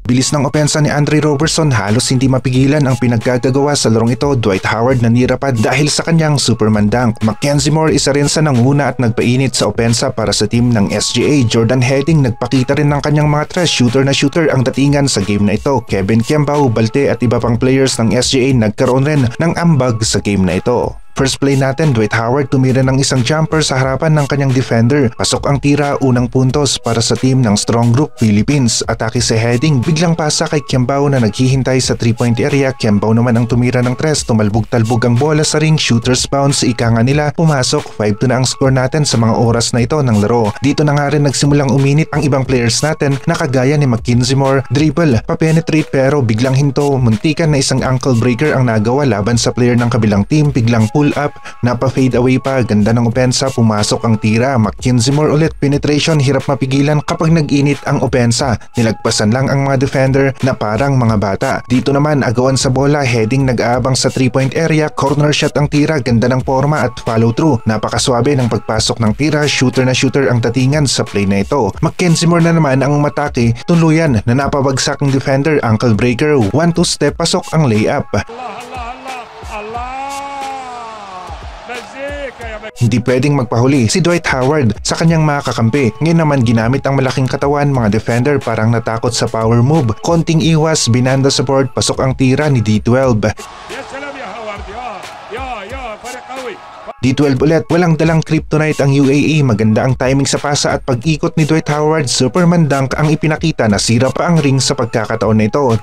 Bilis ng opensa ni Andre Robertson, halos hindi mapigilan ang pinaggagawa sa larong ito. Dwight Howard nanira pa dahil sa kanyang Superman dunk. Mackenzie Moore isa rin sa nanguna at nagpainit sa opensa para sa team ng SGA. Jordan Heading nagpakita rin ng kanyang mga tres, shooter na shooter ang datingan sa game na ito. Kevin Kembao, Balte at iba pang players ng SGA nagkaroon rin ng ambag sa game na ito. First play natin, Dwight Howard tumira ng isang jumper sa harapan ng kanyang defender. Pasok ang tira, unang puntos para sa team ng Strong Group Philippines. Atake si Heading, biglang pasa kay Kembao na naghihintay sa 3-point area. Kembao naman ang tumira ng tres, tumalbog-talbog ang bola sa ring, shooter's bounce, ika nga nila, pumasok. 5-2 na ang score natin sa mga oras na ito ng laro. Dito na nga rin nagsimulang uminit ang ibang players natin na kagaya ni Mackenzie Moore. Dribble, papenetrate pero biglang hinto, muntikan na isang ankle breaker ang nagawa laban sa player ng kabilang team, biglang pull up, napa-fade away pa, ganda ng opensa, pumasok ang tira. Mackenzie Moore ulit, penetration, hirap mapigilan kapag nag-init ang opensa. Nilagpasan lang ang mga defender na parang mga bata. Dito naman, agawan sa bola, Heading nag-aabang sa 3-point area, corner shot ang tira, ganda ng forma at follow through. Napakaswabe ng pagpasok ng tira, shooter na shooter ang datingan sa play na ito. Mackenzie Moore na naman ang matake, tuluyan na napabagsak ng defender, ankle breaker, 1-2 step, pasok ang layup. Hindi pwedeng magpahuli si Dwight Howard sa kanyang mga kakampi. Ngayon naman ginamit ang malaking katawan, mga defender parang natakot sa power move. Konting iwas, binanda sa board, pasok ang tira ni D12. D12 ulit, walang dalang kryptonite ang UAE. Maganda ang timing sa pasa at pag-ikot ni Dwight Howard. Superman dunk ang ipinakita, nasira pa ang ring sa pagkakataon na ito.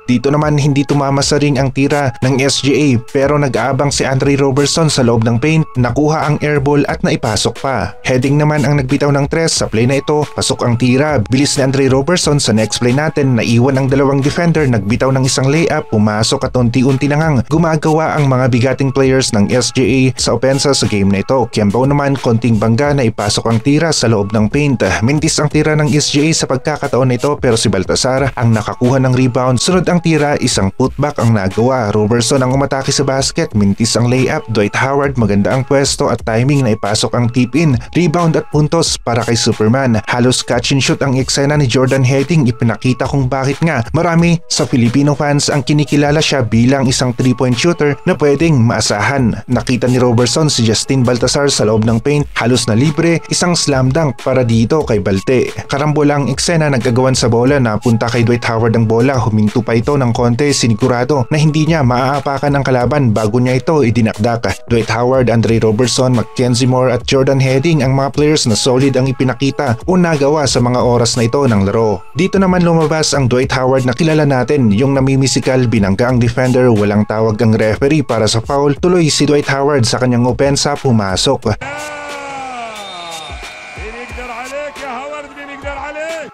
Dito naman hindi tumama sa ring ang tira ng SGA pero nag-aabang si Andre Robertson sa loob ng paint, nakuha ang airball at naipasok pa. Heading naman ang nagbitaw ng tres sa play na ito, pasok ang tira. Bilis ni Andre Robertson sa next play natin, naiwan ang dalawang defender, nagbitaw ng isang layup, pumasok at unti-unti na ngang gumagawa ang mga bigating players ng SGA sa opensa sa game na ito. Kembao naman konting bangga na ipasok ang tira sa loob ng paint. Mintis ang tira ng SGA sa pagkakataon na ito pero si Baltasar ang nakakuha ng rebound. Sunod ang tira, isang putback ang nagawa. Robertson ang umatake sa basket, mintis ang layup. Dwight Howard maganda ang pwesto at timing na ipasok ang tip-in, rebound at puntos para kay Superman. Halos catch and shoot ang eksena ni Jordan Heading, ipinakita kung bakit nga marami sa Filipino fans ang kinikilala siya bilang isang 3-point shooter na pwedeng maasahan. Nakita ni Robertson si Justin Baltasar sa loob ng paint, halos na libre, isang slam dunk para dito kay Balte. Karambola ang eksena, nagagawan sa bola, napunta kay Dwight Howard ang bola, huminto pa ito ng konti, sinigurado na hindi niya maaapakan ang kalaban bago niya ito idinakdak. Dwight Howard, Andre Robertson, Mackenzie Moore at Jordan Heading ang mga players na solid ang ipinakita o nagawa sa mga oras na ito ng laro. Dito naman lumabas ang Dwight Howard na kilala natin, yung namimisikal, binangga ang defender, walang tawag ang referee para sa foul, tuloy si Dwight Howard sa kanyang opensa, pumasok.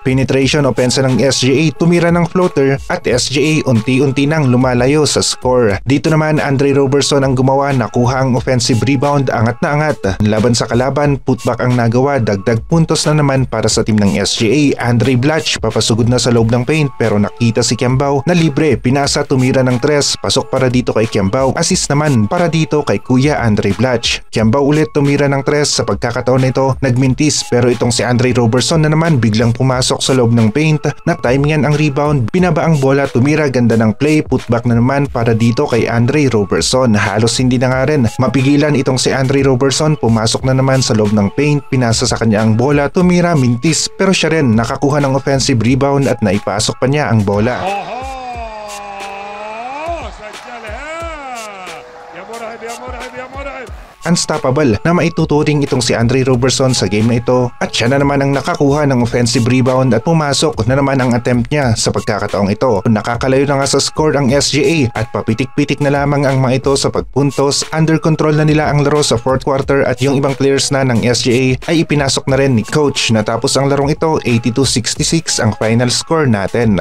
Penetration, opensa ng SGA, tumira ng floater at SGA unti-unti nang lumalayo sa score. Dito naman Andre Robertson ang gumawa, nakuha ang offensive rebound, angat na angat. Laban sa kalaban, putback ang nagawa, dagdag puntos na naman para sa team ng SGA. Andre Blatch papasugod na sa loob ng paint pero nakita si Kembao na libre, pinasa, tumira ng tres, pasok para dito kay Kembao, assist naman para dito kay Kuya Andre Blatch. Kembao ulit tumira ng tres, sa pagkakataon nito nagmintis pero itong si Andre Robertson na naman biglang pumasok sa loob ng paint, na timingan ang rebound, binaba ang bola, tumira, ganda ng play, putback na naman para dito kay Andre Robertson. Halos hindi na nga rin mapigilan itong si Andre Robertson, pumasok na naman sa loob ng paint, pinasa sa kanya ang bola, tumira, mintis, pero siya rin nakakuha ng offensive rebound at naipasok pa niya ang bola. Unstoppable na maituturing itong si Andre Robertson sa game na ito at siya na naman ang nakakuha ng offensive rebound at pumasok na naman ang attempt niya sa pagkakataong ito. Nakakalayo na nga sa score ang SGA at papitik-pitik na lamang ang mga ito sa pagpuntos. Under control na nila ang laro sa fourth quarter at yung ibang players na ng SGA ay ipinasok na rin ni coach. Natapos ang larong ito, 82-66 ang final score natin.